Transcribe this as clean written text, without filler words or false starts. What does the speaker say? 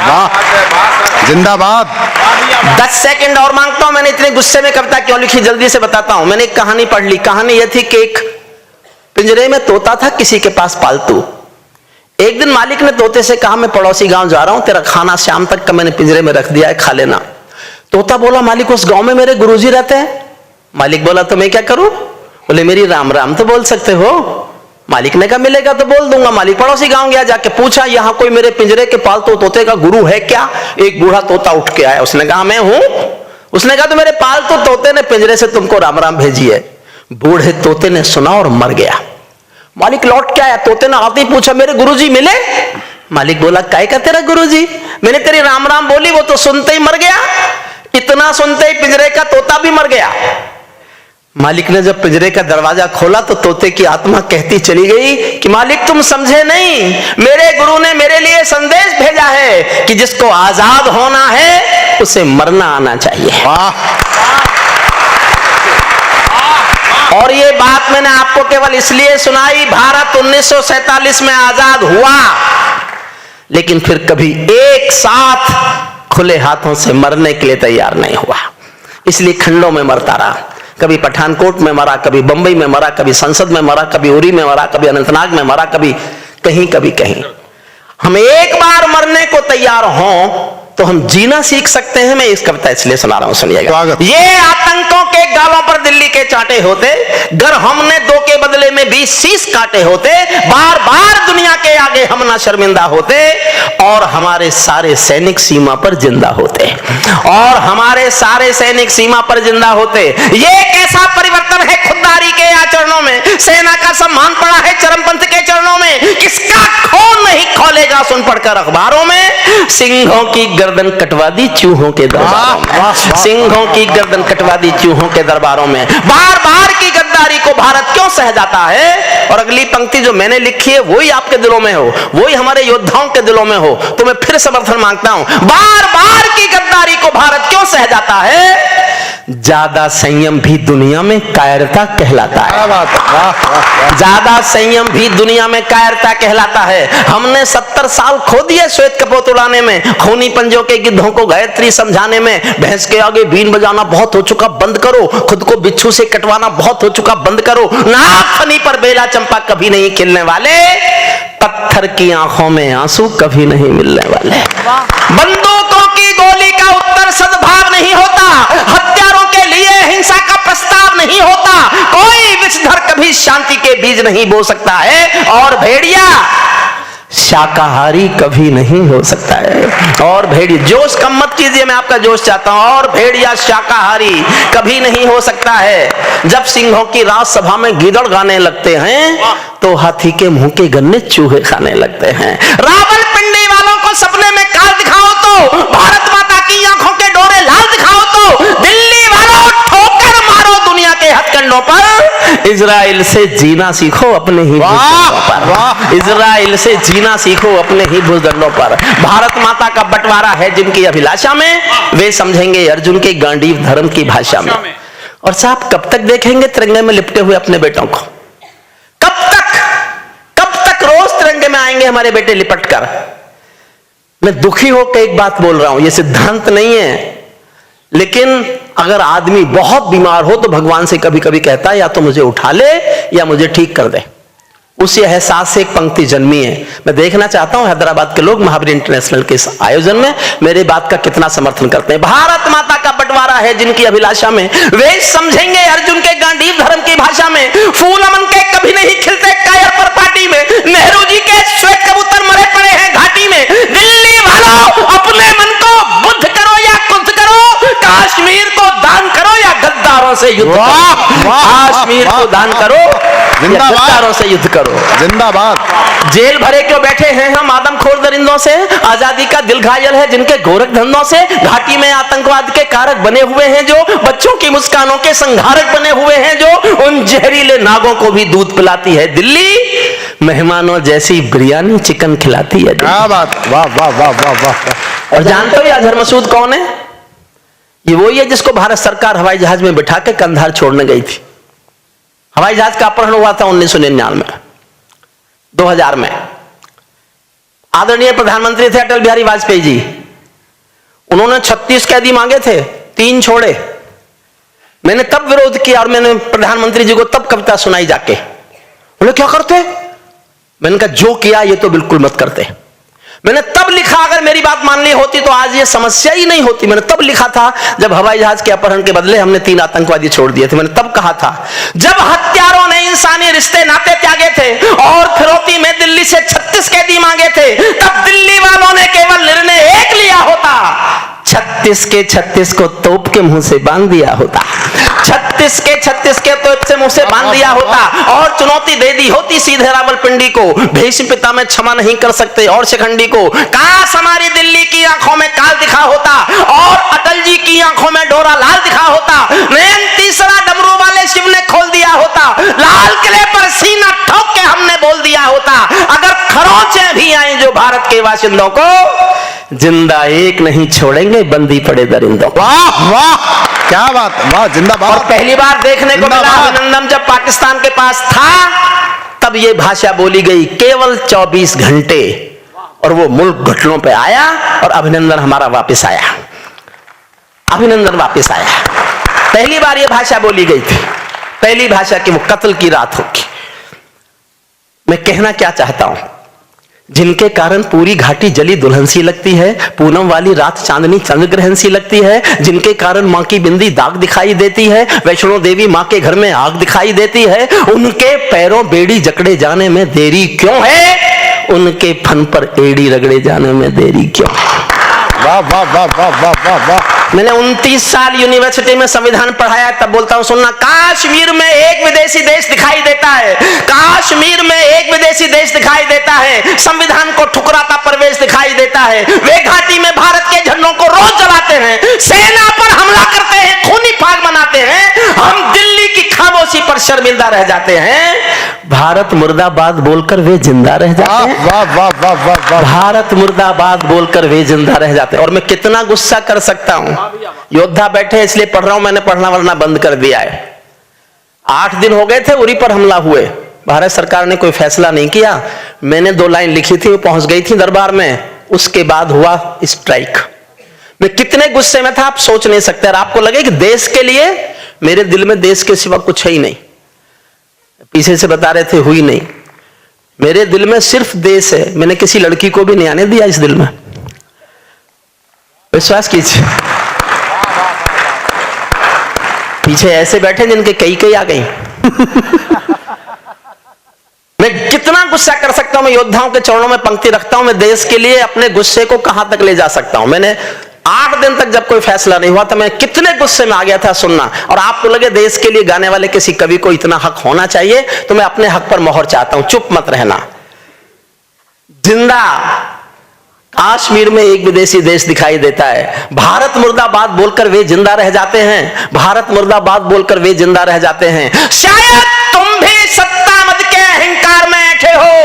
वाह, जिंदाबाद। 10 सेकंड और मांगता हूं। मैंने इतने गुस्से में कविता क्यों लिखी, जल्दी से बताता हूं। मैंने एक कहानी पढ़ ली। कहानी यह थी कि एक पिंजरे में तोता था किसी के पास पालतू। एक दिन मालिक ने तोते से कहा, मैं पड़ोसी गांव जा रहा हूं, तेरा खाना शाम तक का मैंने पिंजरे में रख दिया है, खा लेना। तोता बोला, मालिक उस गांव में मेरे गुरुजी रहते हैं। मालिक बोला, तो मैं क्या करूं? बोले, मेरी राम राम तो बोल सकते हो। मालिक ने कहा, मिलेगा तो बोल दूंगा। मालिक पड़ोसी गांव गया, जाके पूछा, यहां कोई मेरे पिंजरे के पालतू तोते का गुरु है क्या? एक बूढ़ा तोता उठ के आया। उसने कहा, मैं हूं। उसने कहा, तो मेरे पालतू तोते ने पिंजरे से तुमको राम राम भेजी है। बूढ़े तोते ने सुना और मर गया। मालिक लौट के आया। तोते ने आते ही पूछा, मेरे गुरुजी मिले? मालिक बोला, काय का तेरा गुरुजी? मैंने तेरी राम राम बोली, वो तो सुनते ही मर गया। इतना सुनते ही पिंजरे का तोता भी मर गया। मालिक ने जब पिंजरे का दरवाजा खोला तो तोते की आत्मा कहती चली गई कि मालिक तुम समझे नहीं, मेरे गुरु ने मेरे लिए संदेश भेजा है कि जिसको आजाद होना है उसे मरना आना चाहिए। और ये बात मैंने आपको केवल इसलिए सुनाई, भारत 1947 में आजाद हुआ, लेकिन फिर कभी एक साथ खुले हाथों से मरने के लिए तैयार नहीं हुआ, इसलिए खंडों में मरता रहा। कभी पठानकोट में मरा, कभी बंबई में मरा, कभी संसद में मरा, कभी उरी में मरा, कभी अनंतनाग में मरा, कभी कहीं कभी कहीं। हम एक बार मरने को तैयार हों तो हम जीना सीख सकते हैं। मैं इस कविता इसलिए सुना रहा हूं, सुनिएगा। ये आतंकों के गालों पर दिल्ली के चांटे होते, गर हमने 2 के बदले में 20 शीश काटे होते, बार बार दुनिया के आगे हम ना शर्मिंदा होते, और हमारे सारे सैनिक सीमा पर जिंदा होते, और हमारे सारे सैनिक सीमा पर जिंदा होते। ये कैसा परिवर्तन है खुददारी के आचरणों में, सेना का सम्मान पड़ा है चरमपंथ के चरणों में, किसका खून नहीं खोलेगा सुन पढ़कर अखबारों में। सिंहों की गर्दन कटवा दी चूहों के दरबारों में, सिंहों की गर्दन कटवा दी चूहों के दरबारों में। बार बार की गद्दारी को भारत क्यों सह जाता है? और अगली पंक्ति जो मैंने लिखी है वही आपके दिलों में हो, वही हमारे योद्धाओं के दिलों में हो, तो मैं फिर समर्थन मांगता हूं। बार बार की गद्दारी को भारत क्यों सह जाता है? ज्यादा संयम भी दुनिया में कायरता कहलाता है। ज्यादा संयम भी दुनिया में कायरता कहलाता है। हमने 70 साल खो दिए श्वेत कपोत उड़ाने में, खूनी पंजों के गिद्धों को गायत्री समझाने में। भैंस के आगे बीन बजाना बहुत हो चुका, बंद करो। खुद को बिच्छू से कटवाना बहुत हो चुका, बंद करो। नागफनी पर बेला चंपा कभी नहीं खिलने वाले, पत्थर की आंखों में आंसू कभी नहीं मिलने वाले। बंदूकों की गोली का उत्तर सद्भाव नहीं होता, हत्यारों के लिए हिंसा का प्रस्ताव नहीं होता, कोई विषधर कभी शांति के बीज नहीं बो सकता है, और भेड़िया शाकाहारी कभी नहीं हो सकता है। और भेड़िया, जोश कम मत कीजिए, मैं आपका जोश चाहता हूं। और भेड़िया शाकाहारी कभी नहीं हो सकता है। जब सिंहों की राजसभा में गीदड़ गाने लगते हैं तो हाथी के मुंह के गन्ने चूहे खाने लगते हैं। रावलपिंडी वालों को सपने में काल दिखाओ तो, भारत माता की आंखों के डोरे लाल दिखाओ तो, दिल्ली वालों ठोकर मारो दुनिया के हथकंडों पर। इजराइल से जीना सीखो अपने ही भूखंडों पर, इजराइल से जीना सीखो अपने ही भूखंडों पर। भारत माता का बंटवारा है जिनकी अभिलाषा में, वे समझेंगे अर्जुन के गांडीव धर्म की भाषा में। और साहब कब तक देखेंगे तिरंगे में लिपटे हुए अपने बेटों को? कब तक रोज तिरंगे में आएंगे हमारे बेटे लिपट कर? मैं दुखी होकर एक बात बोल रहा हूं, यह सिद्धांत नहीं है, लेकिन अगर आदमी बहुत बीमार हो तो भगवान से कभी कभी कहता है या तो मुझे उठा ले या मुझे ठीक कर दे। उसी एहसास से एक पंक्ति जन्मी है। मैं देखना चाहता हूं हैदराबाद के लोग महावीर इंटरनेशनल के इस आयोजन में मेरे बात का कितना समर्थन करते हैं। भारत माता का बंटवारा है जिनकी अभिलाषा में, वे समझेंगे अर्जुन के गांडीव धर्म की भाषा में। फूल अमन के कभी नहीं खिलते कायर पर पार्टी में, नेहरू जी के श्वेत कबूतर मरे पड़े हैं घाटी में। दिल्ली वालों अपने मन को बुद्ध करो या कुद्ध करो, काश्मीर को दान करो या गद्दारों से युद्ध करो। काश्मीर को दान करो, गद्दारों से युद्ध करो। जिंदाबाद। जेल भरे क्यों बैठे हैं हम आदमखोर दरिंदों से? आजादी का दिल घायल है जिनके गोरख धंधों से। घाटी में आतंकवाद के कारक बने हुए हैं जो, बच्चों की मुस्कानों के संहारक बने हुए हैं जो, उन जहरीले नागों को भी दूध पिलाती है दिल्ली, मेहमानों जैसी बिरयानी चिकन खिलाती है। क्या बात, वाह वाह वाह वाह वाह। और जानते हो ये अजहर मसूद कौन है? ये वही है जिसको भारत सरकार हवाई जहाज में बिठा के कंधार छोड़ने गई थी। हवाई जहाज का अपहरण हुआ था 1999 में, 2000 में। आदरणीय प्रधानमंत्री थे अटल बिहारी वाजपेयी जी, उन्होंने 36 कैदी मांगे थे, 3 छोड़े। मैंने तब विरोध किया और मैंने प्रधानमंत्री जी को तब कविता सुनाई जाके। बोले क्या करते? मैंने कहा जो किया ये तो बिल्कुल मत करते। मैंने तब लिखा, अगर मेरी बात मान ली होती तो आज ये समस्या ही नहीं होती। मैंने तब लिखा था जब हवाई जहाज के अपहरण के बदले हमने 3 आतंकवादी छोड़ दिए थे। मैंने तब कहा था जब हत्यारों ने इंसानी रिश्ते नाते त्यागे थे और फिरौती में दिल्ली से 36 कैदी मांगे थे, तब दिल्ली वालों ने केवल निर्णय एक लिया होता, 36 के 36 को तोप के मुंह से बांध दिया होता, 36 के 36 के तोप से मुंह से बांध दिया होता और चुनौती दे दी होती सीधे रावलपिंडी को। भीष्म पिता में क्षमा नहीं कर सकते और शिखंडी को। काश हमारी दिल्ली की आंखों में काल दिखा होता और अटल जी की आंखों में डोरा लाल दिखा होता। नयन तीसरा डमरू वाले शिव ने खोल दिया होता, लाल किले पर सीना ठोक के हमने बोल दिया होता, अगर खरोंचे भी आए जो भारत के बाशिंदों को, जिंदा एक नहीं छोड़ेंगे बंदी पड़े दरिंदों। वाह वाह, क्या बात, वाह, जिंदाबाद। और पहली बार देखने को मिला अभिनंदन जब पाकिस्तान के पास था, तब ये भाषा बोली गई केवल 24 घंटे, और वो मुल्क घुटनों पे आया और अभिनंदन हमारा वापस आया, अभिनंदन वापस आया। पहली बार ये भाषा बोली गई थी, पहली भाषा की वो कत्ल की रात होगी। मैं कहना क्या चाहता हूं, जिनके कारण पूरी घाटी जली दुल्हन सी लगती है, पूनम वाली रात चांदनी चंद्र ग्रहण सी लगती है, जिनके कारण मां की बिंदी दाग दिखाई देती है, वैष्णो देवी मां के घर में आग दिखाई देती है, उनके पैरों बेड़ी जकड़े जाने में देरी क्यों है, उनके फन पर एड़ी रगड़े जाने में देरी क्यों है। वाह वाह वाह वाह वाह वाह वाह। मैंने 29 साल यूनिवर्सिटी में संविधान पढ़ाया, तब बोलता हूं सुनना, काश्मीर में एक विदेशी देश दिखाई देता है, काश्मीर में एक विदेशी देश दिखाई देता है, संविधान को ठुकराता परवेश दिखाई देता है। वे घाटी में भारत के झंडों को रोज जलाते हैं, सेना पर हमला करते हैं, खूनी फाग मनाते हैं, हम दिल्ली की खामोशी पर शर्मिंदा रह जाते हैं। भारत मुर्दाबाद बोलकर वे जिंदा रह जाते हैं, वाह वाह वाह वाह वाह। भारत मुर्दाबाद बोलकर वे जिंदा रह जाते हैं। और मैं कितना गुस्सा कर सकता हूं, योद्धा बैठे इसलिए पढ़ रहा हूं, मैंने पढ़ना वरना बंद कर दिया है। 8 दिन हो गए थे उरी पर हमला हुए, भारत सरकार ने कोई फैसला नहीं किया। मैंने 2 लाइन लिखी थी, वो पहुंच गई थी दरबार में, उसके बाद हुआ स्ट्राइक। मैं कितने गुस्से में था आप सोच नहीं सकते। और आपको लगे कि देश के लिए, मेरे दिल में देश के सिवा कुछ है ही नहीं। पीछे से बता रहे थे हुई नहीं, मेरे दिल में सिर्फ देश है। मैंने किसी लड़की को भी नहीं आने दिया इस दिल में, विश्वास कीजिए। पीछे ऐसे बैठे जिनके कई आ गई। मैं कितना गुस्सा कर सकता हूं, मैं योद्धाओं के चरणों में पंक्ति रखता हूं, मैं देश के लिए अपने गुस्से को कहां तक ले जा सकता हूं। मैंने 8 दिन तक जब कोई फैसला नहीं हुआ तो मैं कितने गुस्से में आ गया था सुनना। और आपको लगे देश के लिए गाने वाले किसी कवि को इतना हक होना चाहिए, तो मैं अपने हक पर मोहर चाहता हूं, चुप मत रहना। जिंदा काश्मीर में एक विदेशी देश दिखाई देता है, भारत मुर्दाबाद बोलकर वे जिंदा रह जाते हैं, भारत मुर्दाबाद बोलकर वे जिंदा रह जाते हैं। शायद तुम भी सत्ता मद के अहंकार में बैठे हो,